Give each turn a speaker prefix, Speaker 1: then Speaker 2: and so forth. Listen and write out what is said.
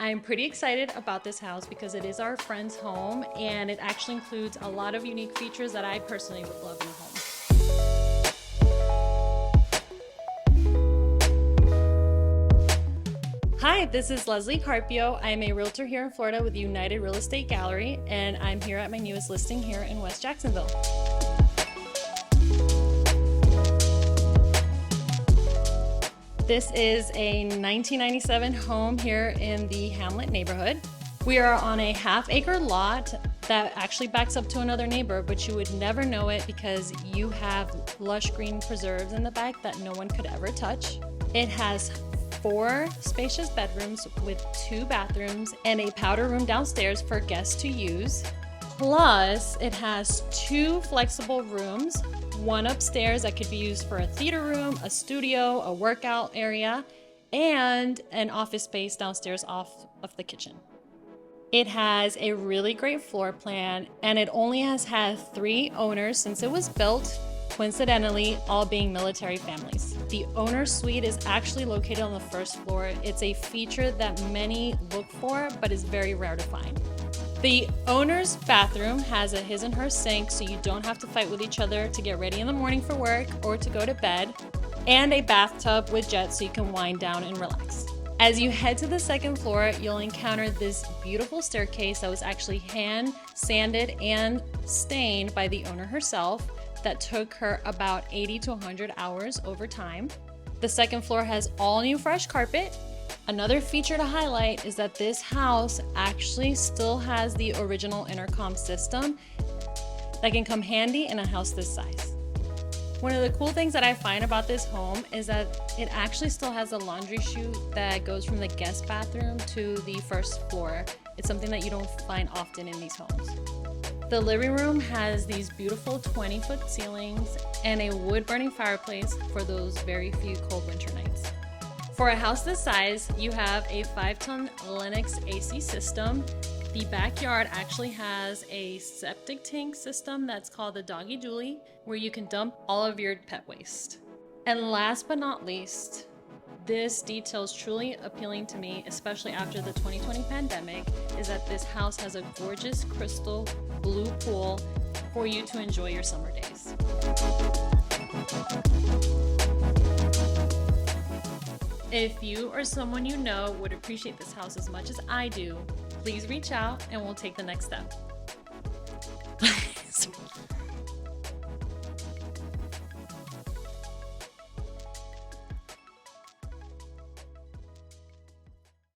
Speaker 1: I'm pretty excited about this house because it is our friend's home and it actually includes a lot of unique features that I personally would love in a home. Hi, this is Leslie Carpio. I'm a realtor here in Florida with United Real Estate Gallery, and I'm here at my newest listing here in West Jacksonville. This is a 1997 home here in the Hamlet neighborhood. We are on a half-acre lot that actually backs up to another neighbor, but you would never know it because you have lush green preserves in the back that no one could ever touch. It has 4 spacious bedrooms with 2 bathrooms and a powder room downstairs for guests to use. Plus, it has 2 flexible rooms, one upstairs that could be used for a theater room, a studio, a workout area, and an office space downstairs off of the kitchen. It has a really great floor plan, and it only has had 3 owners since it was built, coincidentally, all being military families. The owner's suite is actually located on the first floor. It's a feature that many look for, but is very rare to find. The owner's bathroom has a his and her sink, so you don't have to fight with each other to get ready in the morning for work or to go to bed, and a bathtub with jets so you can wind down and relax. As you head to the second floor, you'll encounter this beautiful staircase that was actually hand sanded and stained by the owner herself. That took her about 80 to 100 hours over time. The second floor has all new fresh carpet. Another feature to highlight is that this house actually still has the original intercom system that can come handy in a house this size. One of the cool things that I find about this home is that it actually still has a laundry chute that goes from the guest bathroom to the first floor. It's something that you don't find often in these homes. The living room has these beautiful 20-foot ceilings and a wood-burning fireplace for those very few cold winter nights. For a house this size, you have a 5-ton Lennox AC system. The backyard actually has a septic tank system that's called the Doggy Dooley, where you can dump all of your pet waste. And last but not least, this detail is truly appealing to me, especially after the 2020 pandemic, is that this house has a gorgeous crystal blue pool for you to enjoy your summer days. If you or someone you know would appreciate this house as much as I do, please reach out and we'll take the next step.